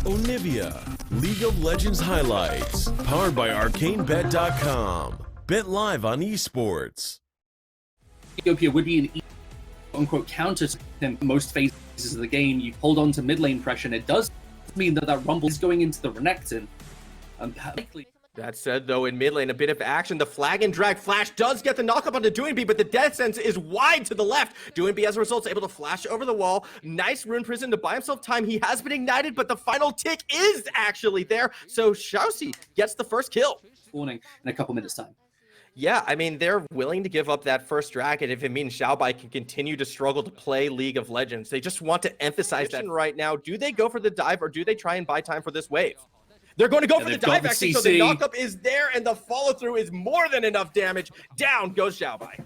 Onivia, League of Legends highlights, powered by ArcaneBet.com. Bet live on esports. Ethiopia would be an quote-unquote counter to him most phases of the game. You hold on to mid lane pressure, and it does mean that that Rumble is going into the Renekton. That said, though, in mid lane, a bit of action. The flag and drag flash does get the knockup onto W1D5, but the death sense is wide to the left. W1D5, as a result, is able to flash over the wall. Nice rune prison to buy himself time. He has been ignited, but the final tick is actually there. So Xiaoxi gets the first kill. Spawning in a couple minutes' time. Yeah, I mean, they're willing to give up that first dragon if it means Xiaobai can continue to struggle to play League of Legends. They just want to emphasize that right now. Do they go for the dive, or do they try and buy time for this wave? They're going to go for the dive action, so the knockup is there, and the follow-through is more than enough damage. Down goes Xiaobai.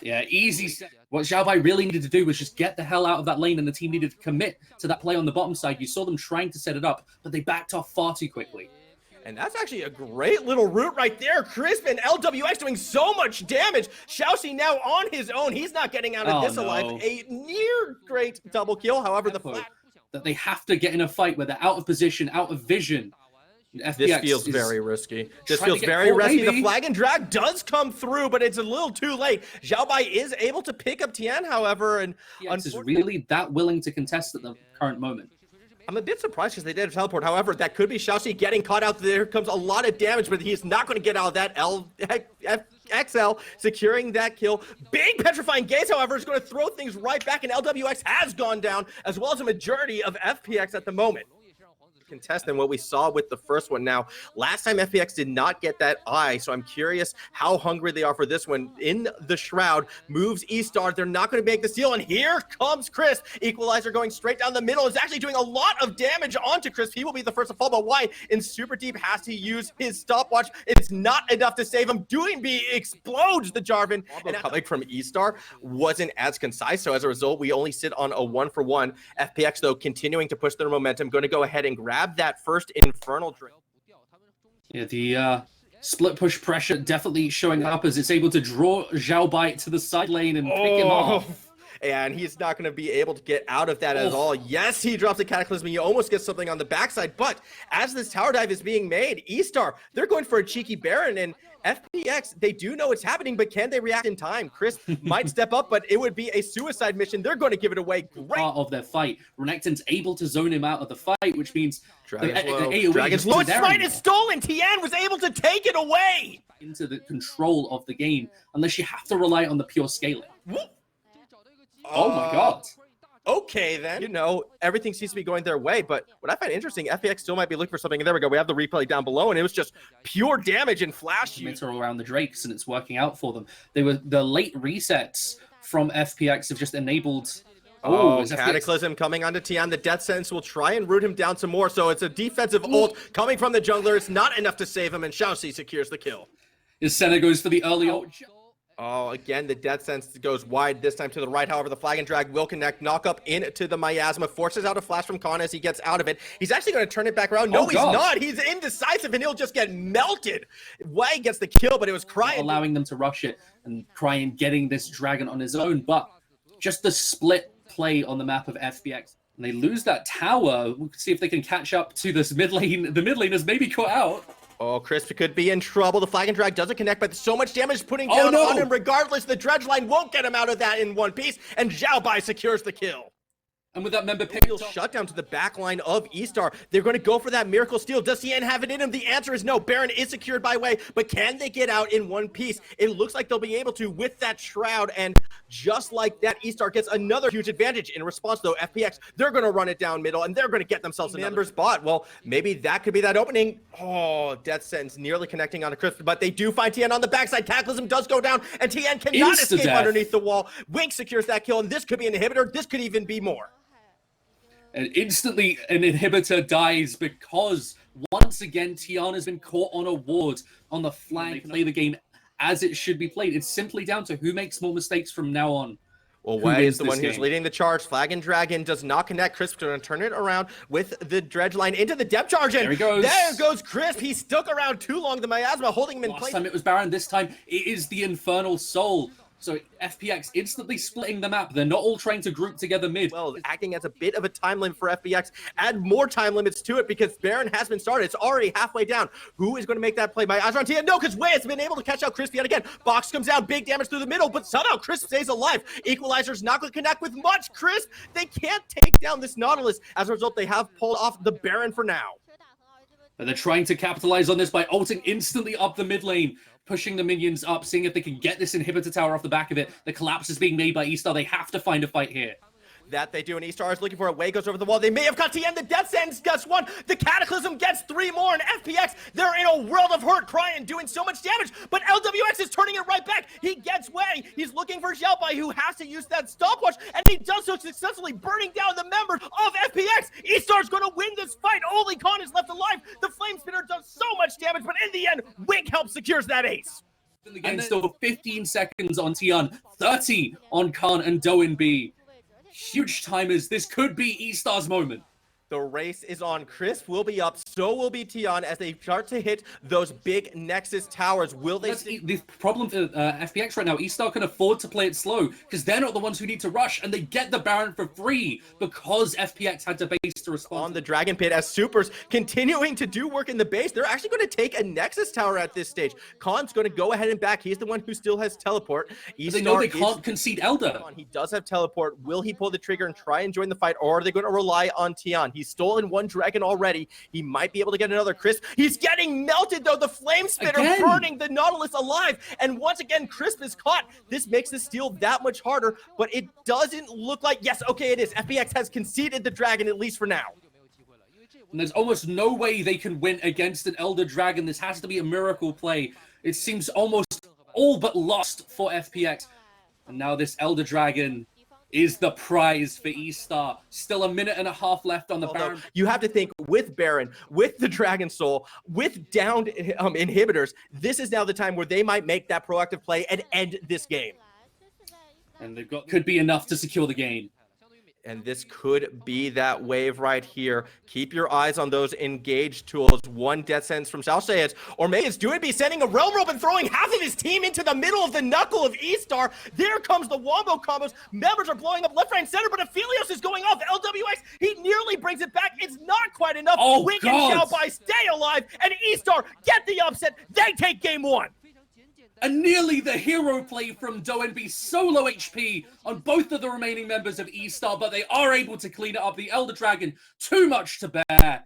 Yeah, easy. What Xiaobai really needed to do was just get the hell out of that lane, and the team needed to commit to that play on the bottom side. You saw them trying to set it up, but they backed off far too quickly. And that's actually a great little route right there. Crisp and LWX doing so much damage. Xiaoxi now on his own. He's not getting out of this alive. A near great double kill. However, the flat... that they have to get in a fight where they're out of position, out of vision. FPX this feels very risky. This feels very risky. The flag and drag does come through, but it's a little too late. Xiaobai is able to pick up Tian, however, and is really that willing to contest at the current moment. I'm a bit surprised because they did teleport. However, that could be Xiaoxi getting caught out. There comes a lot of damage, but he's not going to get out of that. XL securing that kill. Big petrifying gaze, however, is going to throw things right back, and LWX has gone down, as well as a majority of FPX at the moment. Contest than what we saw with the first one. Now, last time FPX did not get that eye, so I'm curious how hungry they are for this one. In the Shroud, moves eStar. They're not going to make the steal, and here comes Chris. Equalizer going straight down the middle is actually doing a lot of damage onto Chris. He will be the first to fall, but why? In Super Deep has to use his stopwatch. It's not enough to save him. W1D5 explodes the Jarvan, and coming from eStar wasn't as concise, so as a result, we only sit on a 1-for-1. FPX, though, continuing to push their momentum, going to go ahead and grab that first Infernal Drake. Yeah, the split push pressure definitely showing up as it's able to draw Xiaobai to the side lane and pick him off. And he's not going to be able to get out of that at all. Yes, he drops a Cataclysm. He almost gets something on the backside. But as this tower dive is being made, eStar, they're going for a cheeky Baron. And FPX, they do know it's happening, but can they react in time? Chris might step up, but it would be a suicide mission. They're going to give it away. Great part of their fight. Renekton's able to zone him out of the fight, which means Dragon's low stride is stolen. Tian was able to take it away into the control of the game, unless you have to rely on the pure scaling. Oh my god. Okay, then. You know, everything seems to be going their way, but what I find interesting, FPX still might be looking for something. And there we go. We have the replay down below, and it was just pure damage and flash use around the Drakes, and it's working out for them. They were the late resets from FPX have just enabled. Oh, Cataclysm coming onto Tian. The death sentence will try and root him down some more. So it's a defensive ult coming from the jungler. It's not enough to save him, and Xiaoxi secures the kill. His Senna goes for the early ult. Oh, again, the death sense goes wide, this time to the right. However, the flag and drag will connect. Knock up into the miasma. Forces out a flash from Khan as he gets out of it. He's actually going to turn it back around. No, he's not. He's indecisive, and he'll just get melted. Wei gets the kill, but it was Cryan allowing them to rush it, and Cryan getting this dragon on his own. But just the split play on the map of FPX. And they lose that tower. We'll see if they can catch up to this mid lane. The mid lane is maybe caught out. Oh, Chris could be in trouble. The flag and drag doesn't connect, but so much damage putting down on him regardless. The dredge line won't get him out of that in one piece, and Xiaobai secures the kill. And with that member pick, shut down to the back line of eStar. They're going to go for that miracle steal. Does Tian have it in him? The answer is no. Baron is secured by Wei, but can they get out in one piece? It looks like they'll be able to with that Shroud, and just like that, eStar gets another huge advantage. In response, though, FPX, they're going to run it down middle, and they're going to get themselves another spot. Well, maybe that could be that opening. Oh, Death Sentence nearly connecting onto Chris, but they do find Tian on the backside. Cataclysm does go down, and Tian cannot escape underneath the wall. Wink secures that kill, and this could be an inhibitor. This could even be more. And instantly an inhibitor dies because once again Tian has been caught on a ward on the flank. Play the game as it should be played. It's simply down to who makes more mistakes from now on. Well, Wei is the one who's leading the charge. Flag and Dragon does not connect. Crisp going to turn it around with the dredge line into the depth charge. And there goes Crisp. He stuck around too long. The miasma holding him in place. Last time it was Baron. This time it is the Infernal Soul. So FPX instantly splitting the map. They're not all trying to group together mid. Well, acting as a bit of a time limit for FPX. Add more time limits to it because Baron has been started. It's already halfway down. Who is going to make that play by Azran Tia? No, because Wei has been able to catch out Crisp yet again. Box comes down, big damage through the middle, but somehow Crisp stays alive. Equalizer's not going to connect with much. Crisp, they can't take down this Nautilus. As a result, they have pulled off the Baron for now. And they're trying to capitalize on this by ulting instantly up the mid lane, pushing the minions up, seeing if they can get this inhibitor tower off the back of it. The collapse is being made by eStar. They have to find a fight here. That they do, and eStar is looking for it. Wei goes over the wall. They may have got to end. The Death Sentence gets one. The Cataclysm gets 3 more, and FPX, they're in a world of hurt, crying, doing so much damage, but LWX is turning it right back. He gets Wei. He's looking for Xiaobai, who has to use that stopwatch, and he does so successfully, burning down the members of FPX. eStar's going to win this fight. Only Khan is left alive. The Flame Spinner does so much damage, but in the end, Wink helps secures that ace. In the game, still 15 seconds on Tian, 30 on Khan and W1D5. Huge timers. This could be eStar's moment. The race is on. Crisp will be up. So will be Tian as they start to hit those big Nexus towers. Will they? The problem for FPX right now, eStar can afford to play it slow because they're not the ones who need to rush, and they get the Baron for free because FPX had to base to respond. On the Dragon Pit as Supers continuing to do work in the base. They're actually going to take a Nexus tower at this stage. Khan's going to go ahead and back. He's the one who still has teleport. They know they can't concede Elder. He does have teleport. Will he pull the trigger and try and join the fight, or are they going to rely on Tian? He's stolen one dragon already. He might be able to get another. Crisp, he's getting melted though. The Flame Spitter burning the Nautilus alive. And once again, Crisp is caught. This makes the steal that much harder, but it doesn't look like, yes, okay, it is. FPX has conceded the dragon, at least for now. And there's almost no way they can win against an Elder Dragon. This has to be a miracle play. It seems almost all but lost for FPX. And now this Elder Dragon is the prize for eStar. Still 1.5 minutes left on the Baron. You have to think with Baron, with the Dragon Soul, with downed inhibitors, this is now the time where they might make that proactive play and end this game. And they've got could be enough to secure the game. And this could be that wave right here. Keep your eyes on those engaged tools. One death sentence from South Sayeds. Or may it's be sending a realm rope and throwing half of his team into the middle of the knuckle of eStar. There comes the wombo combos. Members are blowing up left, right, and center, but Aphelios is going off. LWX, he nearly brings it back. It's not quite enough. Oh, Wink and Xiaobai stay alive, and eStar get the upset. They take game 1. And nearly the hero play from W1D5, solo HP on both of the remaining members of eStar, but they are able to clean it up. The Elder Dragon, too much to bear. But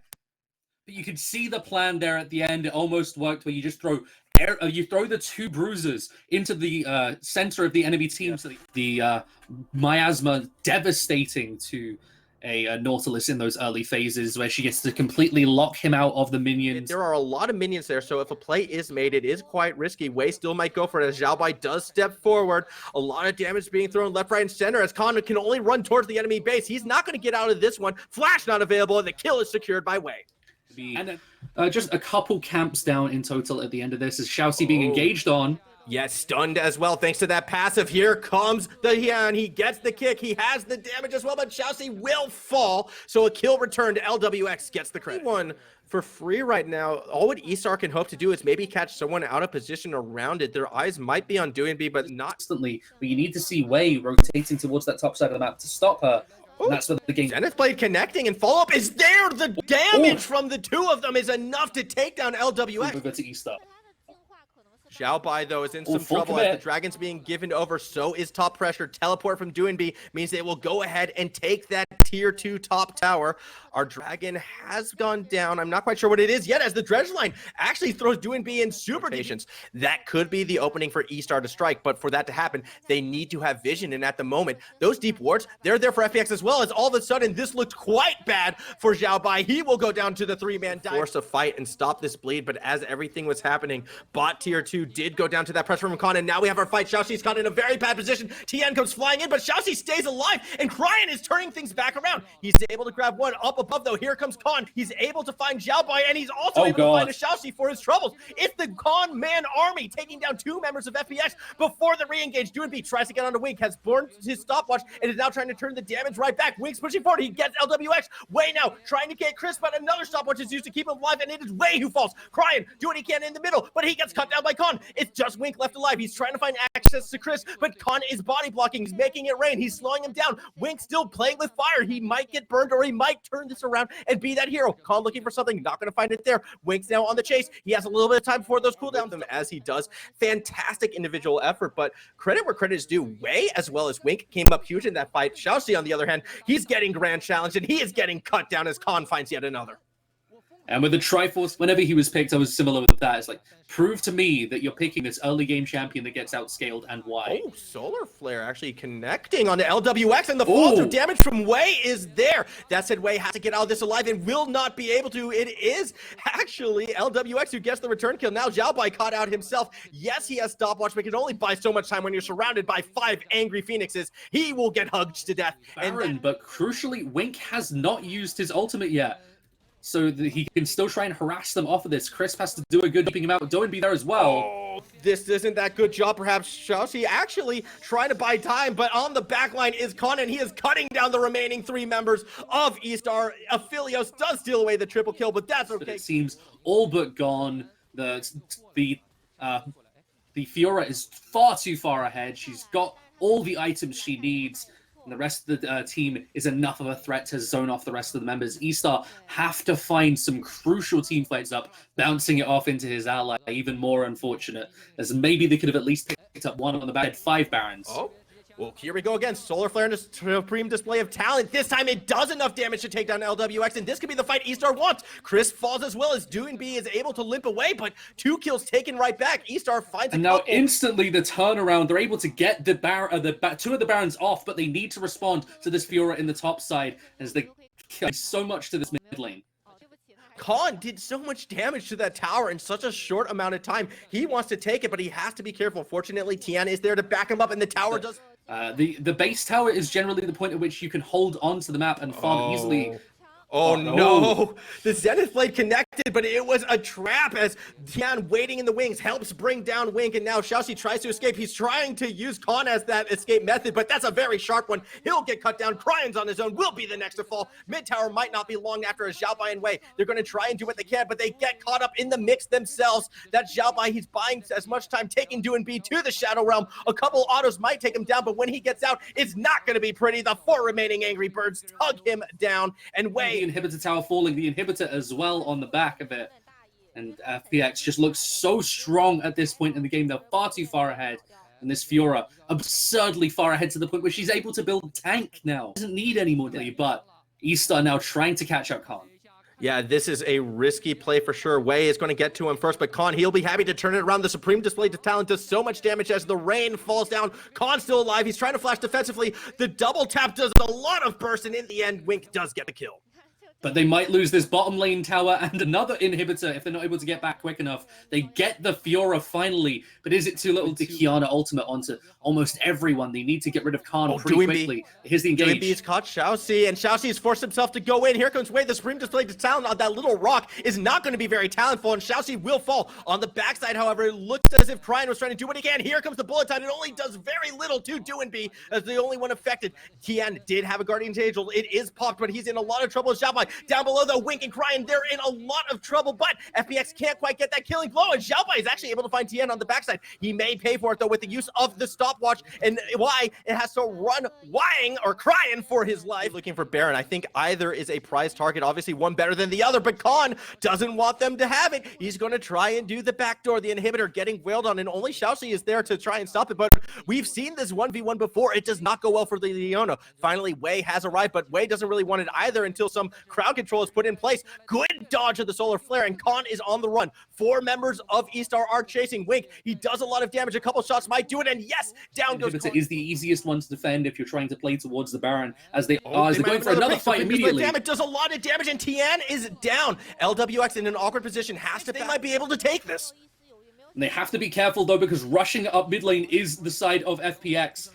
you can see the plan there at the end. It almost worked, where you just throw the 2 bruisers into the center of the enemy team. So the miasma devastating to a Nautilus in those early phases, where she gets to completely lock him out of the minions. There are a lot of minions there, so if a play is made, it is quite risky. Wei still might go for it as Xiaobai does step forward. A lot of damage being thrown left, right, and center as Khan can only run towards the enemy base. He's not going to get out of this one. Flash not available, and the kill is secured by Wei. And just a couple camps down in total at the end of this, is Xiaoxi being engaged on. Yes, stunned as well, thanks to that passive. Here comes the Hian. He gets the kick. He has the damage as well, but Xiaoxi will fall. So a kill return to LWX gets the credit. One for free right now. All what eStar can hope to do is maybe catch someone out of position around it. Their eyes might be on W1D5, but not instantly. But you need to see Wei rotating towards that top side of the map to stop her. And that's what the game. Zenith Blade connecting, and follow-up is there. The damage from the 2 of them is enough to take down LWX. We'll go to eStar. Xiaobai, though, is in some trouble as the Dragon's being given over. So is top pressure. Teleport from W1D5 means they will go ahead and take that tier 2 top tower. Our Dragon has gone down. I'm not quite sure what it is yet, as the Dredge Line actually throws W1D5 in super patience. That could be the opening for eStar to strike, but for that to happen, they need to have vision. And at the moment, those deep wards, they're there for FPX as well, as all of a sudden this looked quite bad for Xiaobai. He will go down to the 3-man dive, force a fight and stop this bleed. But as everything was happening, bot tier 2 did go down to that pressure from Khan, and now we have our fight. Xiaoxi's caught in a very bad position. Tian comes flying in, but Xiaoxi stays alive, and Cryan is turning things back around. He's able to grab one up above, though. Here comes Khan. He's able to find Xiaobai, and he's also able to find a Xiaoxi for his troubles. It's the Khan man army taking down 2 members of FPX before the re-engage. W1D5 tries to get onto Wink, has burned his stopwatch, and is now trying to turn the damage right back. Wink's pushing forward. He gets LWX. Wei now trying to get Chris, but another stopwatch is used to keep him alive, and it is Wei who falls. Cryan doing what he can in the middle, but he gets cut down by Khan. Khan. It's just Wink left alive. He's trying to find access to Chris, but Khan is body blocking. He's making it rain. He's slowing him down. Wink still playing with fire. He might get burned, or he might turn this around and be that hero. Khan looking for something, not going to find it there. Wink's now on the chase. He has a little bit of time before those cooldowns, as he does. Fantastic individual effort, but credit where credit is due. Wei, as well as Wink, came up huge in that fight. Xiaoxi, on the other hand, he's getting grand challenged, and he is getting cut down as Khan finds yet another. And with the Triforce, whenever he was picked, I was similar with that. It's like, prove to me that you're picking this early game champion that gets outscaled and why. Oh, Solar Flare actually connecting on the LWX, and the fall through damage from Wei is there. That said, Wei has to get out of this alive and will not be able to. It is actually LWX who gets the return kill. Now Xiaobai caught out himself. Yes, he has stopwatch, but can only buy so much time when you're surrounded by 5 angry Phoenixes. He will get hugged to death. Baron, but crucially, Wink has not used his ultimate yet. So that he can still try and harass them off of this. Crisp has to do a good keeping him out. Don't be there as well. Oh, this isn't that good job, perhaps. Xiaoxi actually trying to buy time, but on the back line is Khan, and he is cutting down the remaining 3 members of eStar. Aphelios does steal away the triple kill, but that's okay. But it seems all but gone. The Fiora is far too far ahead. She's got all the items she needs. And the rest of the team is enough of a threat to zone off the rest of the members. eStar have to find some crucial team fights up, bouncing it off into his ally. Even more unfortunate, as maybe they could have at least picked up one on the back. 5 Barons. Oh, well, here we go again. Solar Flare and a supreme display of talent. This time it does enough damage to take down LWX, and this could be the fight eStar wants. Chris falls as well as B is able to limp away, but 2 kills taken right back. eStar finds and now instantly the turnaround. They're able to get the 2 of the Barons off, but they need to respond to this Fiora in the top side as they kill so much to this mid lane. Khan did so much damage to that tower in such a short amount of time. He wants to take it, but he has to be careful. Fortunately, Tian is there to back him up, and the tower does... The base tower is generally the point at which you can hold on to the map and farm easily. Oh no! The Zenith Blade connected, but it was a trap as Tian waiting in the wings helps bring down Wink, and now Xiaoxi tries to escape. He's trying to use Khan as that escape method, but that's a very sharp one. He'll get cut down. Cryan's on his own, will be the next to fall. Mid tower might not be long after as Xiaobai and Wei. They're going to try and do what they can, but they get caught up in the mix themselves. That Xiaobai, he's buying as much time, taking B to the Shadow Realm. A couple autos might take him down, but when he gets out, it's not going to be pretty. The 4 remaining Angry Birds tug him down, and Wei... The inhibitor tower falling, the inhibitor as well on the back of it. And FPX just looks so strong at this point in the game. They're far too far ahead. And this Fiora absurdly far ahead to the point where she's able to build a tank now. Doesn't need any more daily, but eStar now trying to catch up Khan. Yeah, this is a risky play for sure. Wei is going to get to him first, but Khan, he'll be happy to turn it around. The Supreme Display to Talent does so much damage as the rain falls down. Khan still alive. He's trying to flash defensively. The double tap does a lot of burst, and in the end, Wink does get the kill. But they might lose this bottom lane tower and another inhibitor if they're not able to get back quick enough. They get the Fiora finally, but is it too little to Kiana ultimate onto almost everyone? They need to get rid of Khan pretty quickly. Here's the engage. He's caught Xiaoxi, and Xiaoxi has forced himself to go in. Here comes Wei. The Supreme Display to Talent on that little rock is not going to be very talentful, and Xiaoxi will fall. On the backside, however, it looks as if Cryan was trying to do what he can. Here comes the bullet time. It only does very little to B as the only one affected. Tian did have a Guardian's Angel. It is popped, but he's in a lot of trouble. Xiaobai down below, though, Wink and Cryan, they're in a lot of trouble, but FPX can't quite get that killing blow, and Xiaobai is actually able to find Tian on the backside. He may pay for it, though, with the use of the stopwatch, and why it has to run crying for his life. Looking for Baron. I think either is a prize target, obviously one better than the other, but Khan doesn't want them to have it. He's going to try and do the backdoor, the inhibitor getting wailed on, and only Xiaoxi is there to try and stop it, but we've seen this 1v1 before. It does not go well for the Leona. Finally, Wei has arrived, but Wei doesn't really want it either until some crowd control is put in place. Good dodge of the Solar Flare, and Khan is on the run. 4 members of eStar are chasing Wink. He does a lot of damage. A couple shots might do it, and yes, down goes Khan. It is the easiest one to defend if you're trying to play towards the Baron, as they are. They're going for another fight immediately. Damn, it does a lot of damage, and Tian is down. LWX in an awkward position has to. They might be able to take this. And they have to be careful, though, because rushing up mid lane is the side of FPX.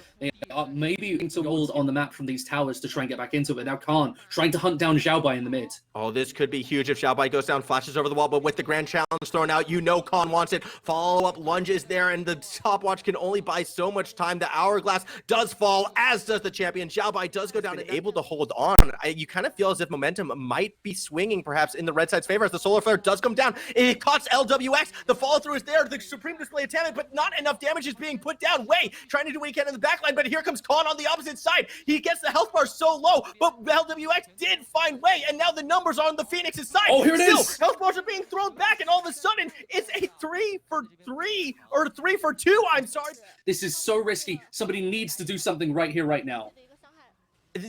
Maybe into hold on the map from these towers to try and get back into it. Now Khan trying to hunt down Xiaobai in the mid. Oh, this could be huge if Xiaobai goes down, flashes over the wall, but with the grand challenge thrown out, you know Khan wants it. Follow-up lunges there, and the stopwatch can only buy so much time. The hourglass does fall, as does the champion. Xiaobai does go down and able to hold on. You kind of feel as if momentum might be swinging, perhaps, in the red side's favor as the solar flare does come down. It cuts LWX. The follow-through is there. The supreme display of talent, but not enough damage is being put down. Wei trying to do what he can in the backline, but here comes Khan on the opposite side. He gets the health bar so low, but LWX did find Wei, and now the numbers are on the Phoenix's side. Oh, here it is. Health bars are being thrown back, and all of a sudden, it's a 3 for 3, or 3 for 2, I'm sorry. This is so risky. Somebody needs to do something right here, right now.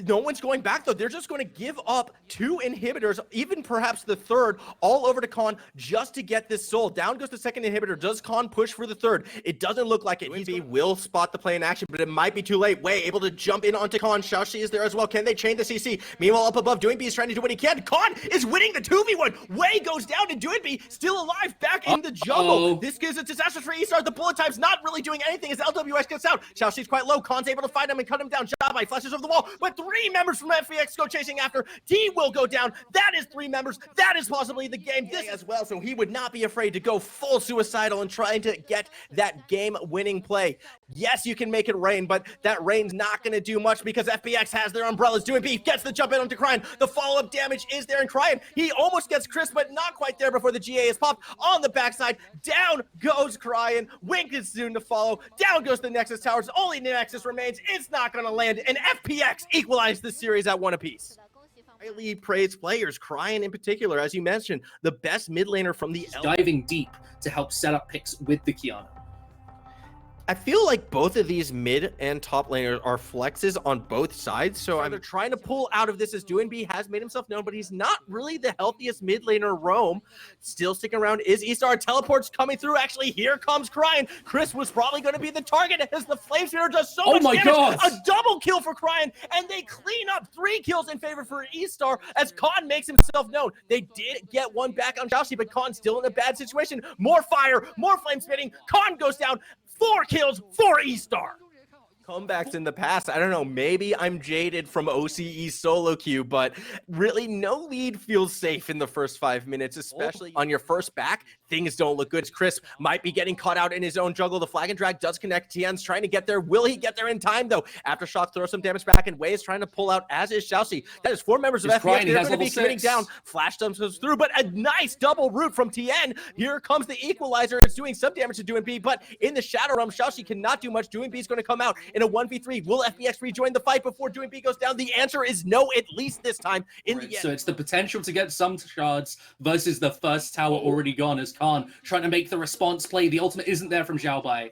No one's going back, though. They're just going to give up 2 inhibitors, even perhaps the third, all over to Khan just to get this soul. Down goes the second inhibitor. Does Khan push for the third? It doesn't look like it. He will spot the play in action, but it might be too late. Wei able to jump in onto Khan. Xiaoxi is there as well. Can they chain the CC? Meanwhile, up above, Doing B is trying to do what he can. Khan is winning the 2v1. Wei goes down, and Doing B still alive back in the jungle. This gives a disaster for eStar. The bullet time's not really doing anything as LWX gets out. Xiaoxi's quite low. Khan's able to find him and cut him down. Xiaobai flashes over the wall, but 3 members from FPX go chasing after. T will go down. That is 3 members. That is possibly the game this as well, so he would not be afraid to go full suicidal and trying to get that game-winning play. Yes, you can make it rain, but that rain's not going to do much because FPX has their umbrellas. Doing beef, gets the jump in onto Cryan. The follow-up damage is there, and Cryan, he almost gets Chris, but not quite there before the GA is popped on the backside. Down goes Cryan. Wink is soon to follow. Down goes the Nexus Towers. Only Nexus remains. It's not going to land, and FPX equalized the series at 1 apiece. Highly praised players, Cryan in particular, as you mentioned, the best mid laner from the diving deep to help set up picks with the Qiyana. I feel like both of these mid and top laners are flexes on both sides, so they're trying to pull out of this as Doing B has made himself known, but he's not really the healthiest mid laner roam. Still sticking around is eStar. Teleports coming through. Actually, here comes Cryan. Chris was probably going to be the target as the Flamesphere does so much damage. God. A double kill for Cryan, and they clean up 3 kills in favor for eStar as Khan makes himself known. They did get 1 back on Xiaoxi, but Khan's still in a bad situation. More fire, more flame spitting. Khan goes down. 4 kills for eStar. Comebacks in the past, I don't know, maybe I'm jaded from OCE solo queue, but really no lead feels safe in the first 5 minutes, especially on your first back. Things don't look good. Chris might be getting caught out in his own jungle. The flag and drag does connect. Tian's trying to get there. Will he get there in time, though? Aftershock throws some damage back, and Wei is trying to pull out, as is Xiaoxi. That is 4 members of FPX. They're going to be committing down. Flash dumps goes through, but a nice double root from Tien. Here comes the equalizer. It's doing some damage to Doing B, but in the Shadow Realm, Xiaoxi cannot do much. Doing B is going to come out in a 1v3. Will FPX rejoin the fight before Doing B goes down? The answer is no, at least this time in the end. So it's the potential to get some shards versus the first tower already gone as Khan trying to make the response play. The ultimate isn't there from Xiaobai.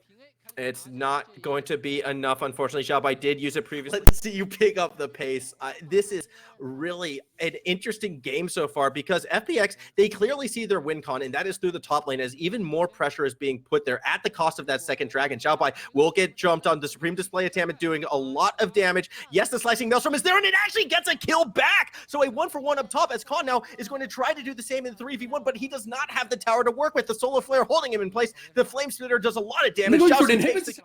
It's not going to be enough, unfortunately. Xiaobai did use it previously. Let's see you pick up the pace. This is really an interesting game so far because FPX, they clearly see their win con, and that is through the top lane as even more pressure is being put there at the cost of that second dragon. Xiaobai will get jumped on. The Supreme Display of Talent doing a lot of damage. Yes, the Slicing Maelstrom is there, and it actually gets a kill back. So a 1-for-1 up top as Khan now is going to try to do the same in 3v1, but he does not have the tower to work with. The Solar Flare holding him in place. The Flame Splitter does a lot of damage.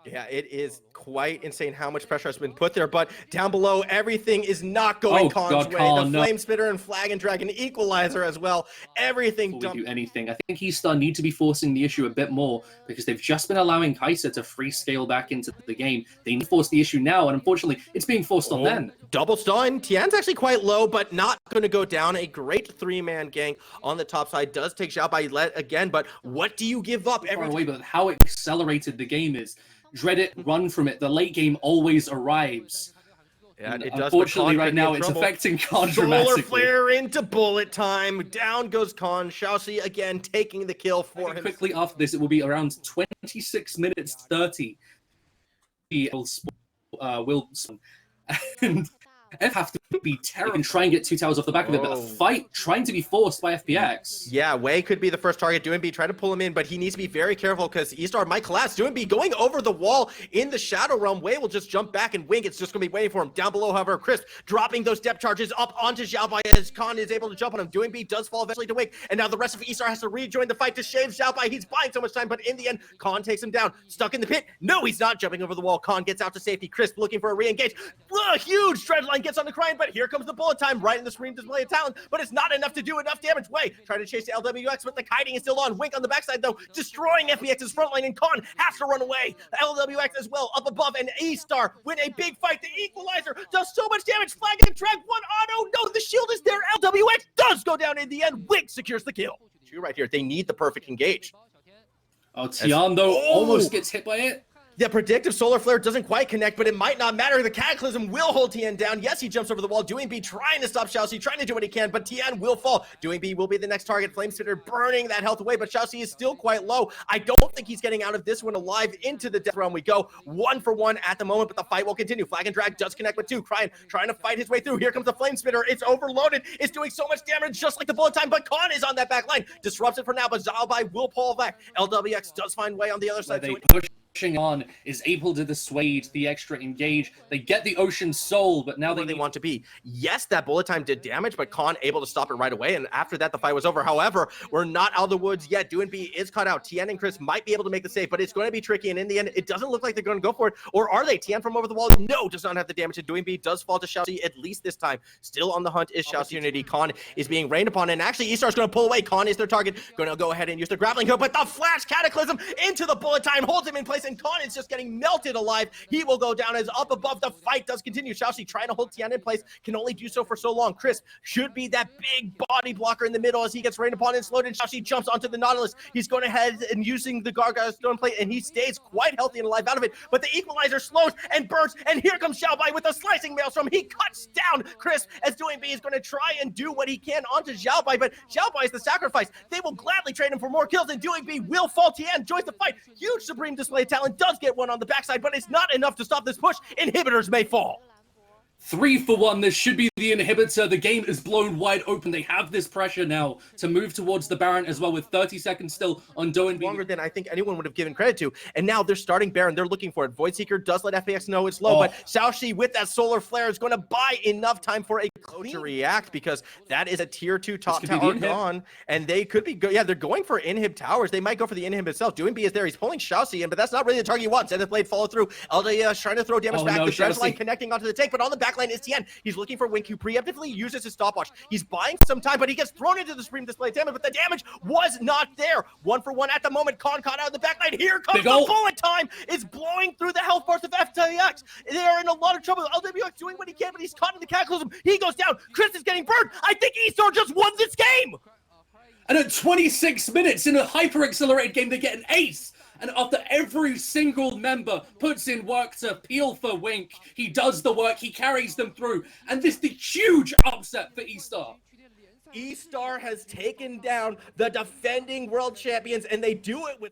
Yeah, it is quite insane how much pressure has been put there, but down below, everything is not going Khan's way. The Flame Spitter and Flag and Dragon equalizer as well. Everything do anything. I think eStar need to be forcing the issue a bit more because they've just been allowing Kai'Sa to free scale back into the game. They need to force the issue now, and unfortunately, it's being forced on them. Double stun. Tian's actually quite low, but not going to go down. A great 3-man gang on the top side does take Xiaobai let again, but what do you give up every away? But how accelerated the game is. Dread it, run from it. The late game always arrives. Yeah, it does. Unfortunately, right now it's affecting Khan dramatically. Solar Flare into bullet time. Down goes Khan. Xiaoxi again taking the kill for him. Quickly after this, it will be around 26 minutes 30. Will and have to be terrible and try and get 2 towers off the back of it, but a fight trying to be forced by FPX. Yeah, Wei could be the first target. DoingB try to pull him in, but he needs to be very careful because eStar might collapse. DoingB going over the wall in the Shadow Realm. Wei will just jump back and wink. It's just going to be waiting for him. Down below, however, Crisp dropping those depth charges up onto Xiaobai as Khan is able to jump on him. DoingB does fall eventually to Wink, and now the rest of eStar has to rejoin the fight to shave Xiaobai. He's buying so much time, but in the end, Khan takes him down. Stuck in the pit. No, he's not jumping over the wall. Khan gets out to safety. Crisp looking for a re-engage. Huge Dreadline gets on the Crane, but here comes the bullet time right in the screen display of talent, but it's not enough to do enough damage. Wei trying to chase the LWX, but the kiting is still on. Wink on the backside, though, destroying FPX's front line, and Khan has to run away. LWX as well, up above, and eStar win a big fight. The equalizer does so much damage. Flag and drag, one auto. No, the shield is there. LWX does go down in the end. Wink secures the kill. Two right here. They need the perfect engage. Oh, Tian, though, almost gets hit by it. The predictive solar flare doesn't quite connect, but it might not matter. The Cataclysm will hold Tian down. Yes, he jumps over the wall. DoingB trying to stop Xiaoxi, trying to do what he can, but Tian will fall. DoingB will be the next target. Flamespitter burning that health away, but Xiaoxi is still quite low. I don't think he's getting out of this one alive. Into the death realm we go. 1 for 1 at the moment, but the fight will continue. Flag and drag does connect with 2. Cryan trying to fight his way through. Here comes the Flamespitter. It's overloaded. It's doing so much damage, just like the bullet time, but Khan is on that back line. Disrupts it for now, but Xiaobai will pull back. LWX does find Wei on the other side. They pushing on, is able to dissuade the extra engage. They get the Ocean Soul, but now they want to be. Yes, that bullet time did damage, but Khan able to stop it right away, and after that, the fight was over. However, we're not out of the woods yet. DoingB is caught out. Tian and Chris might be able to make the save, but it's going to be tricky, and in the end, it doesn't look like they're going to go for it. Or are they? Tian from over the wall? No, does not have the damage. DoingB does fall to Xiaoxi, at least this time. Still on the hunt is Xiaoxi Unity. Khan is being rained upon, and actually, eStar's going to pull away. Khan is their target. Going to go ahead and use the grappling hook, but the Flash Cataclysm into the bullet time holds him in place, and Khan is just getting melted alive. He will go down as up above. The fight does continue. Xiaoxi trying to hold Tian in place, can only do so for so long. Chris should be that big body blocker in the middle as he gets rained upon and slowed, and Xiaoxi jumps onto the Nautilus. He's going ahead and using the Gargoyle Stone Plate, and he stays quite healthy and alive out of it, but the equalizer slows and burns, and here comes Xiaobai with a slicing maelstrom. He cuts down Chris as DoingB is going to try and do what he can onto Xiaobai, but Xiaobai is the sacrifice. They will gladly trade him for more kills, and DoingB will fall. Tian joins the fight. Huge Supreme Display of Talent does get one on the backside, but it's not enough to stop this push. Inhibitors may fall. 3 for 1. This should be the inhibitor. The game is blown wide open. They have this pressure now to move towards the Baron as well, with 30 seconds still on DoingB. Longer than I think anyone would have given credit to. And now they're starting Baron. They're looking for it. Voidseeker does let FPX know it's low, but Xiaoxi with that solar flare is going to buy enough time for a clone to react, because that is a tier 2 top tower gone. And they could be, they're going for inhib towers. They might go for the inhib itself. DoingB is there. He's pulling Xiaoxi in, but that's not really the target he wants. Zenith Blade follow through. LDA is trying to throw damage back. The Dreadline connecting onto the tank, but on the back line is Tian. He's looking for Wink, who preemptively uses his stopwatch. He's buying some time, but he gets thrown into the Supreme Display damage, but the damage was not there. 1 for 1 at the moment. Khan caught out in the back line. Here comes the bullet time. It's blowing through the health bars of FPX. They are in a lot of trouble. LWX doing what he can, but he's caught in the Cataclysm. He goes down. Chris is getting burned. I think eStar just won this game. And at 26 minutes in a hyper-accelerated game, they get an ace. And after every single member puts in work to peel for Wink, he does the work, he carries them through. And this is the huge upset for eStar. eStar has taken down the defending world champions, and they do it with...